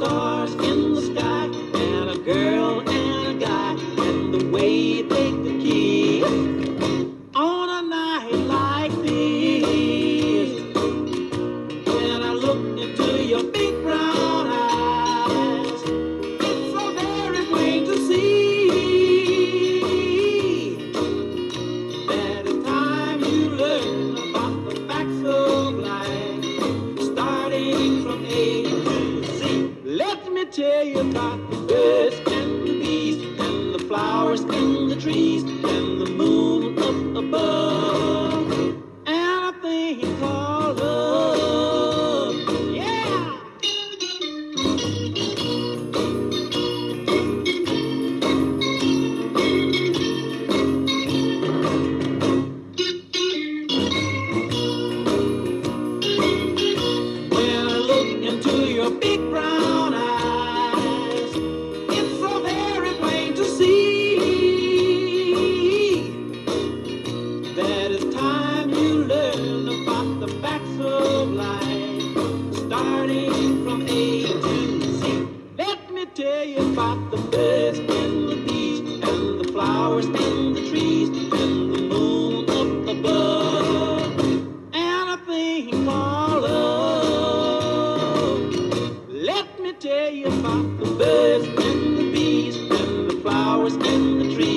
stars in the sky, and a girl and a guy, and the way they could kiss on a night like this. When I look into your big brown eyes, it's so very plain to see that it's time you learn about the facts of life, starting from A to Z. Let me tell you about the birds and the bees, and the flowers and the trees, and the moon up above, and a thing called love. Yeah! When I look into your big brown eyes, it's so very plain to see that it's time you learn about the facts of life, starting from A to Z. Let me tell you about the birds and the bees, and the flowers and the trees, and the moon up above, and a thing called love. Let me tell you about the birds and the bees, and the flowers and the trees,